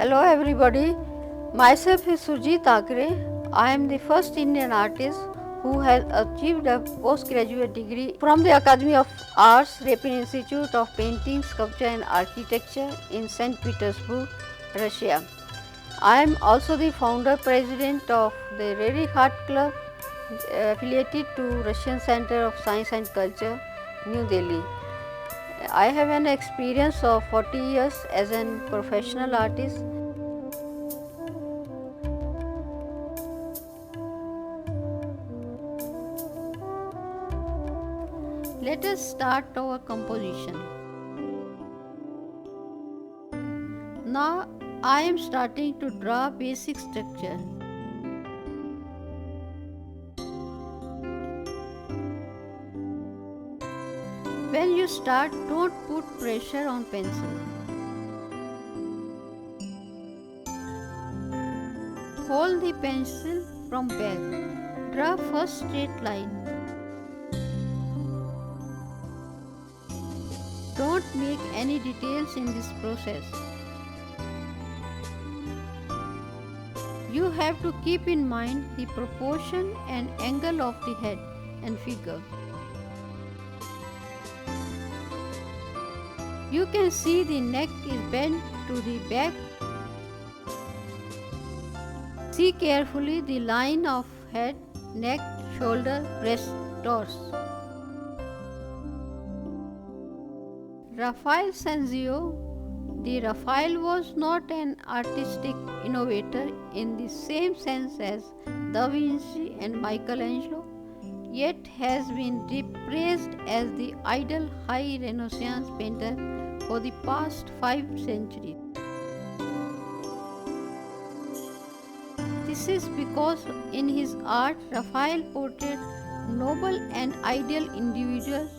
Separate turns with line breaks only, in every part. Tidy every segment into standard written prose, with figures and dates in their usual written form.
Hello everybody, myself is Surjit Thakre. I am the first Indian artist who has achieved a postgraduate degree from the Academy of Arts, Repin Institute of Painting, Sculpture and Architecture in St. Petersburg, Russia. I am also the founder president of the Rarikh Art Club affiliated to Russian Center of Science and Culture, New Delhi. I have an experience of 40 years as a professional artist. Let us start our composition. Now I am starting to draw basic structure. When you start, don't put pressure on pencil. Hold the pencil from back. Draw first straight line. Don't make any details in this process. You have to keep in mind the proportion and angle of the head and figure. You can see the neck is bent to the back. See carefully the line of head, neck, shoulder, breast, torso. Raphael Sanzio. The Raphael was not an artistic innovator in the same sense as Da Vinci and Michelangelo, yet has been praised as the ideal high Renaissance painter for the past 5 centuries. This is because in his art, Raphael portrayed noble and ideal individuals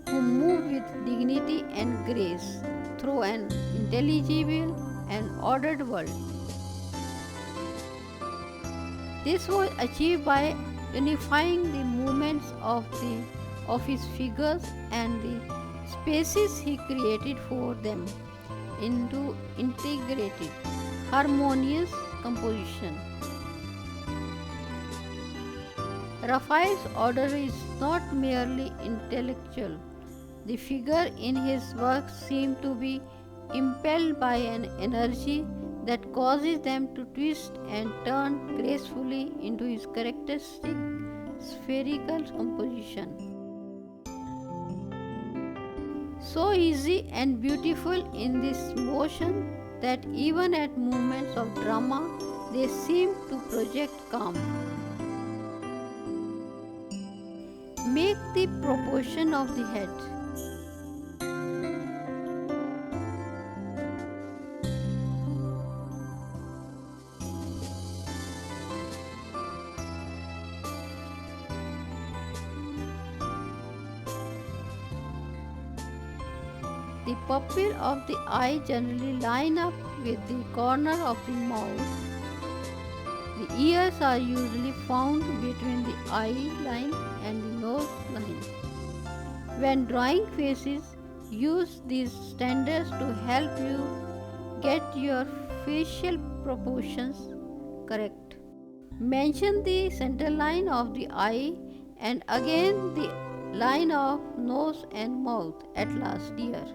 who move with dignity and grace through an intelligible and ordered world. This was achieved by unifying the movements of his figures and the spaces he created for them into integrated, harmonious composition. Raphael's order is not merely intellectual. The figure in his works seem to be impelled by an energy that causes them to twist and turn gracefully into his characteristic spherical composition. So easy and beautiful in this motion that even at moments of drama they seem to project calm. Make the proportion of the head. The pupil of the eye generally line up with the corner of the mouth. The ears are usually found between the eye line and the nose line. When drawing faces, use these standards to help you get your facial proportions correct. Mention the center line of the eye and again the line of nose and mouth at last here.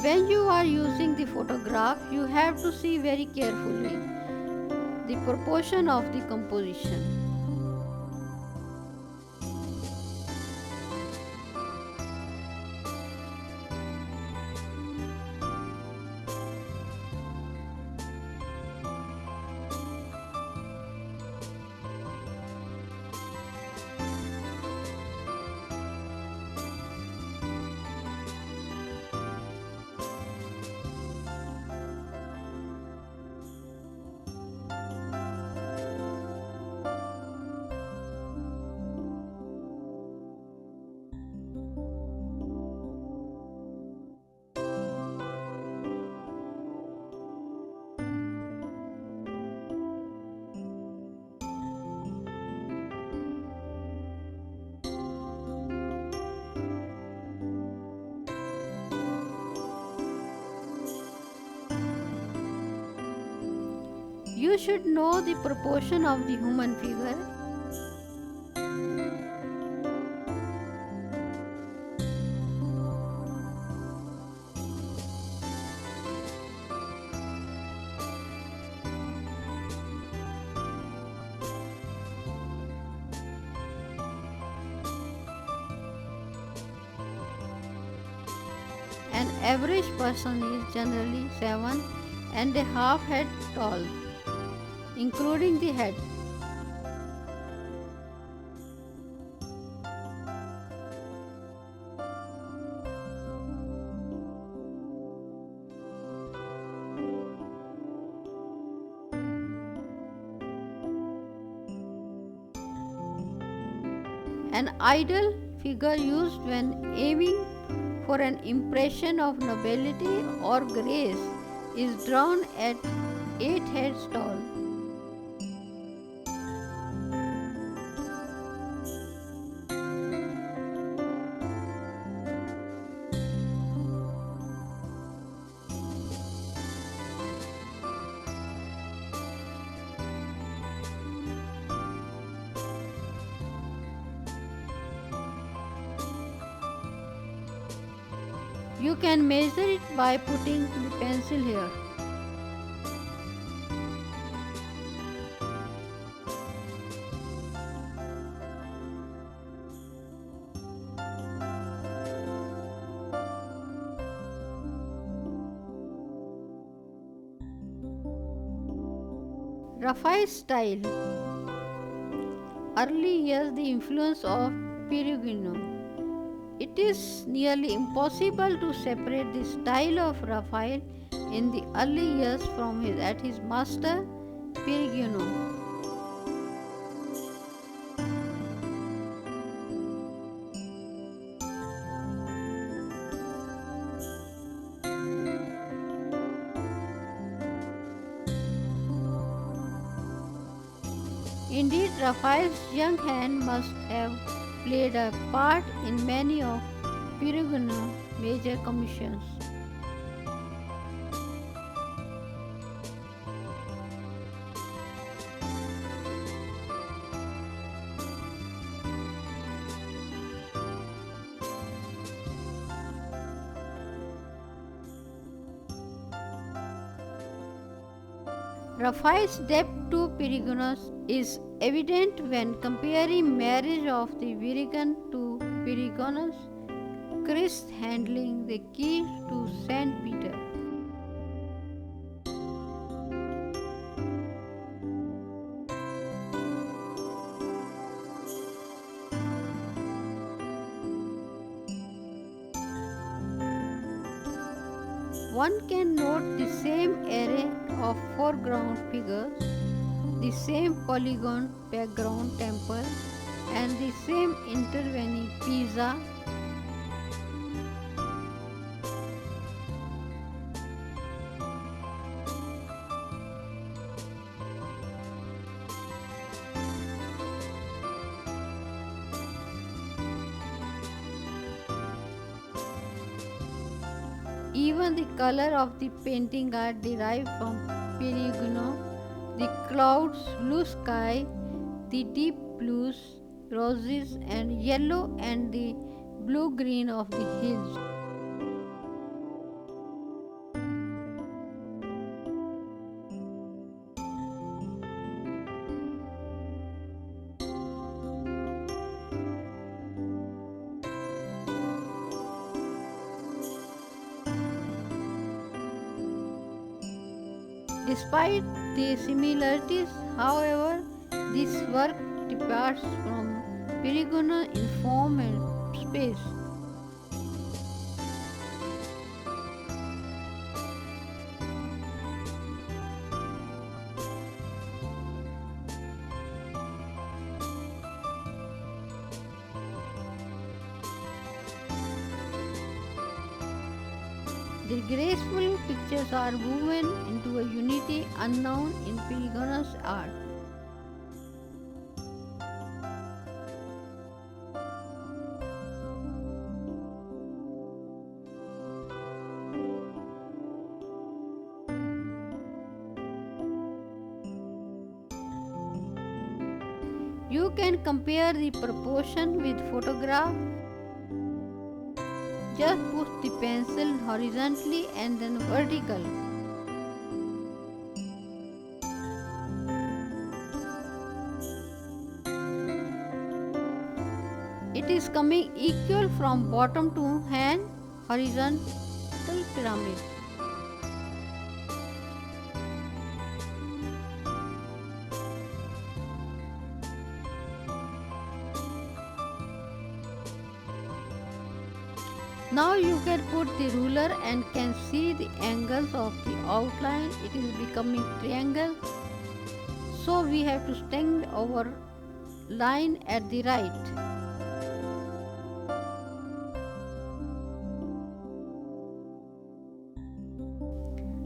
When you are using the photograph, you have to see very carefully the proportion of the composition. You should know the proportion of the human figure. An average person is generally 7.5 head tall, including the head. An ideal figure used when aiming for an impression of nobility or grace is drawn at 8 heads tall. You can measure it by putting the pencil here. Raphael's style. Early years, the influence of Perugino. It is nearly impossible to separate the style of Raphael in the early years from his master Perugino. Indeed, Raphael's young hand must have played a part in many of Perugino's major commissions. Raphael's debt to Perugino's is evident when comparing marriage of the Virigan to Perugino's Christ handling the key to Saint Peter. One can note the same array of foreground figures, the same polygon background temple, and the same intervening pizza. Even the color of the painting are derived from Perugino. The clouds, blue sky, the deep blues, roses and yellow and the blue-green of the hills. Despite the similarities, however, this work departs from Perigona in form and space. Their graceful pictures are woven into a unity unknown in Perigona's art. You can compare the proportion with photograph. Just push the pencil horizontally and then vertical. It is coming equal from bottom to hand, horizontal pyramid. Now you can put the ruler and can see the angles of the outline. It is becoming triangle. So we have to stand our line at the right.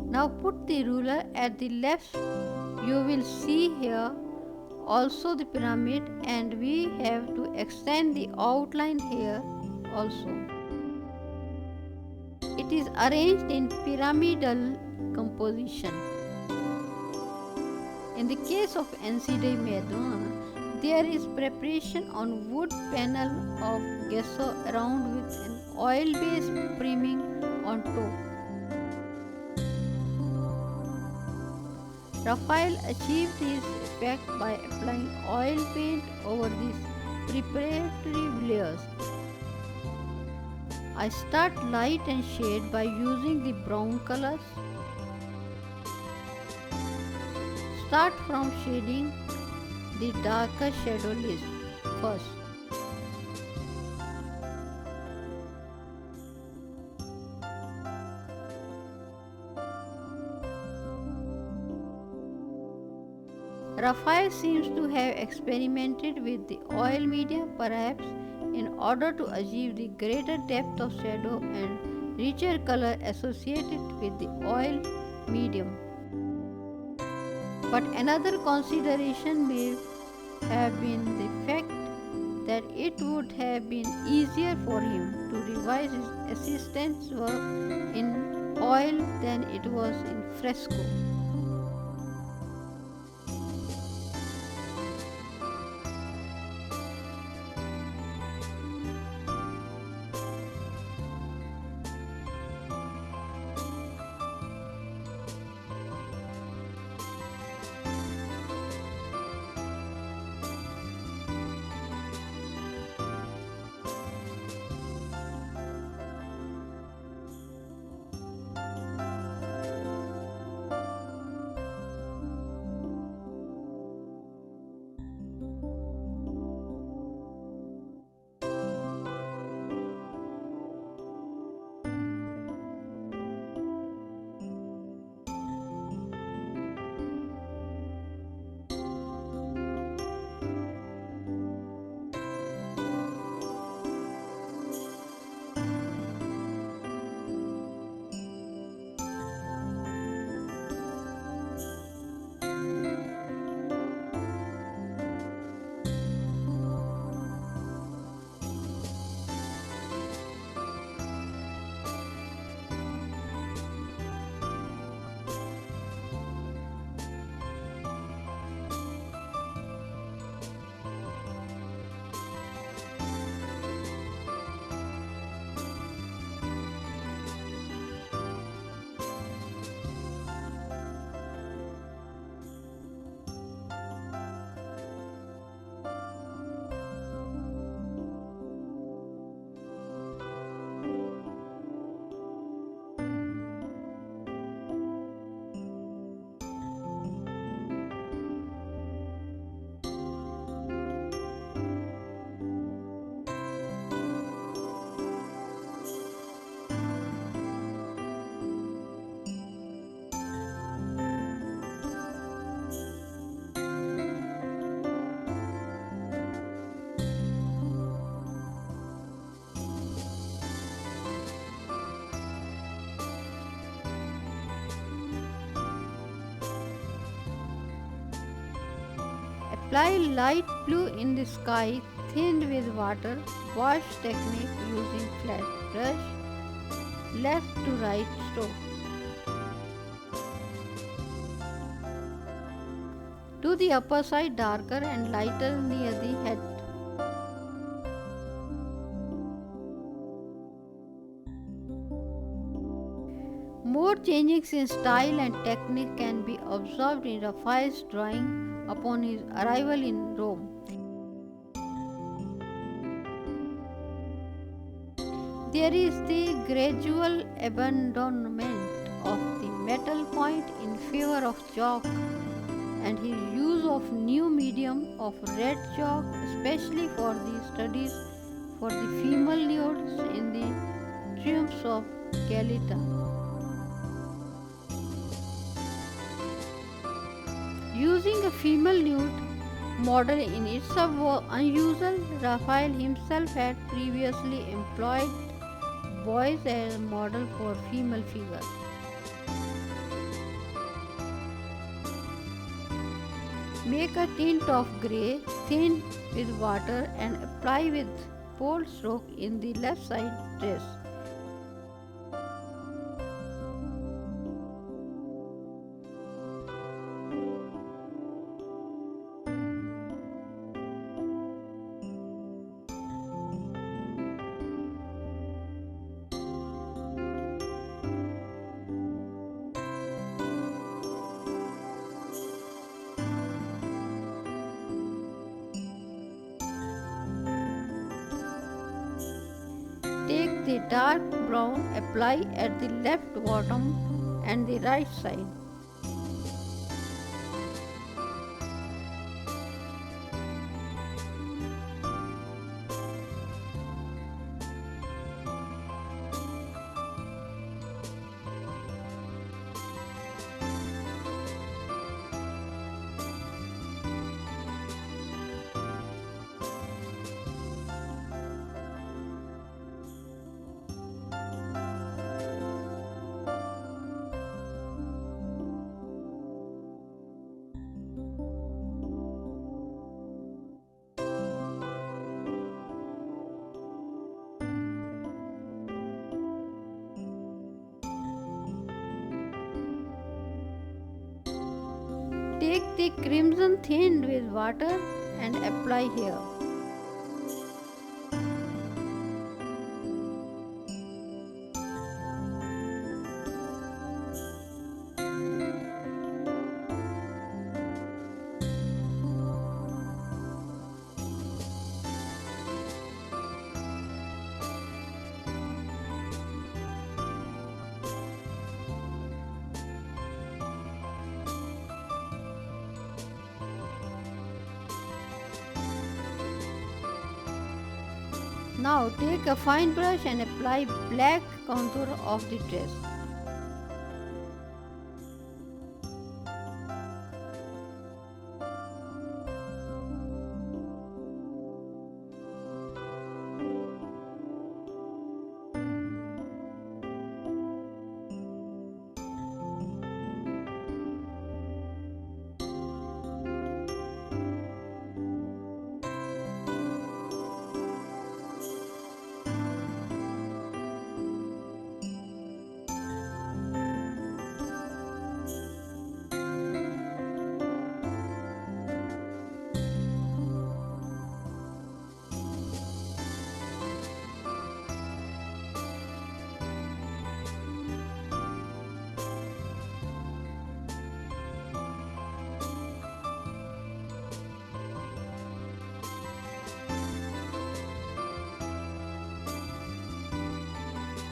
Now put the ruler at the left. You will see here also the pyramid, and we have to extend the outline here also. It is arranged in pyramidal composition. In the case of NCD Meduna, there is preparation on wood panel of gesso around with an oil-based priming on top. Raphael achieved his effect by applying oil paint over these preparatory layers. I start light and shade by using the brown colors. Start from shading the darker shadow list first. Raphael seems to have experimented with the oil medium, perhaps in order to achieve the greater depth of shadow and richer color associated with the oil medium. But another consideration may have been the fact that it would have been easier for him to revise his assistant's work in oil than it was in fresco. Apply light blue in the sky thinned with water. Wash technique using flat brush, left to right stroke. Do the upper side darker and lighter near the head. More changes in style and technique can be observed in Raphael's drawing upon his arrival in Rome. There is the gradual abandonment of the metal point in favor of chalk and his use of new medium of red chalk, especially for the studies for the female nudes in the triumphs of Galata. Using a female nude model in itself was unusual. Raphael himself had previously employed boys as a model for female figures. Make a tint of grey, thin with water and apply with bold stroke in the left side dress. Take the dark brown, apply at the left bottom and the right side. Take the crimson thinned with water and apply here. Now take a fine brush and apply black contour of the dress.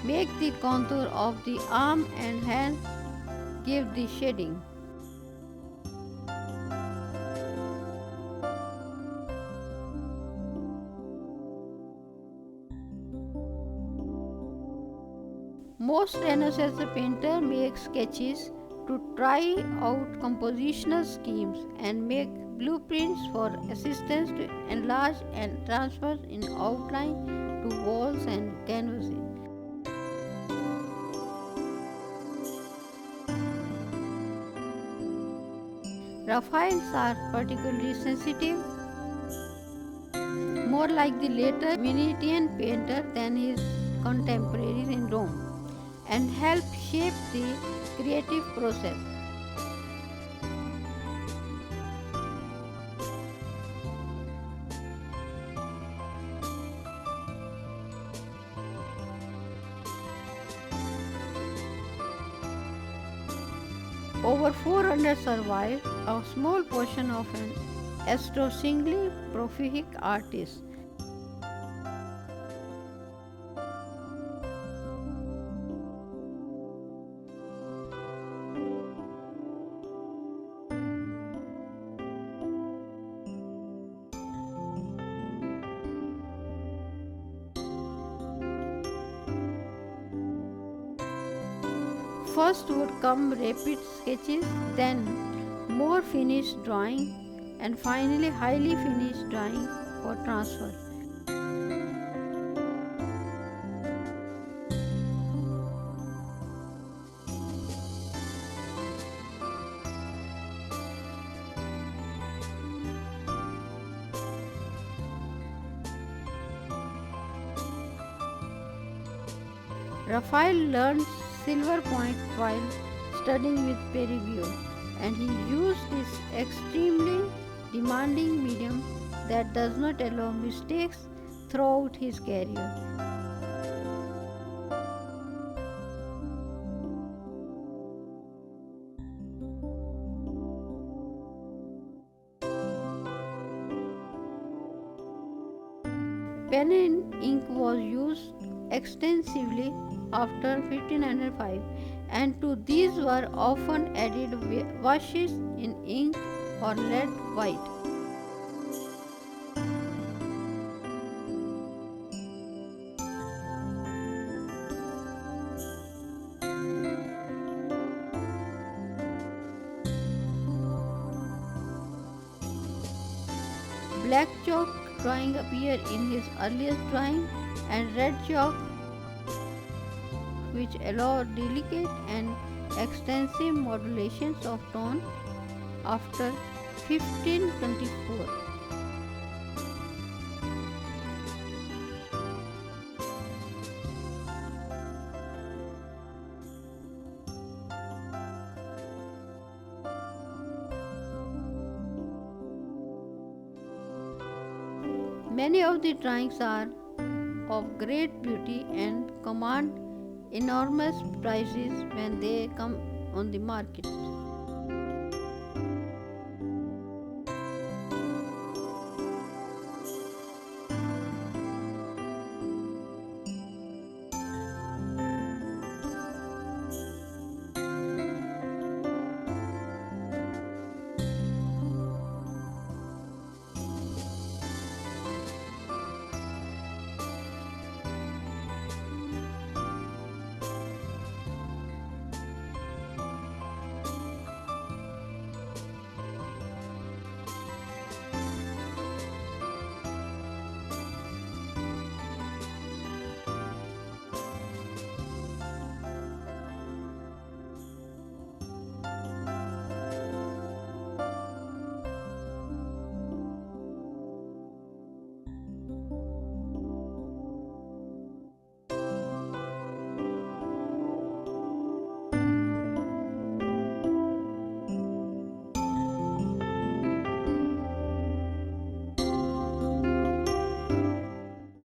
Make the contour of the arm and hand, give the shading. Most Renaissance painters make sketches to try out compositional schemes and make blueprints for assistance to enlarge and transfer in outline to walls and canvases. Raphaels are particularly sensitive, more like the later Venetian painter than his contemporaries in Rome, and help shape the creative process. Over 400 survive, a small portion of an astonishingly prolific artist. First would come rapid sketches, then more finished drawing, and finally highly finished drawing for transfer. Raphael learned silver point while studying with Perugino, and he used this extremely demanding medium that does not allow mistakes throughout his career. Pen and ink was used extensively after 1505, and to these were often added washes in ink or lead white. Black chalk drawing appeared in his earliest drawing, and red chalk, which allowed delicate and extensive modulations of tone after 1524. Many of the drawings are of great beauty and command enormous prices when they come on the market.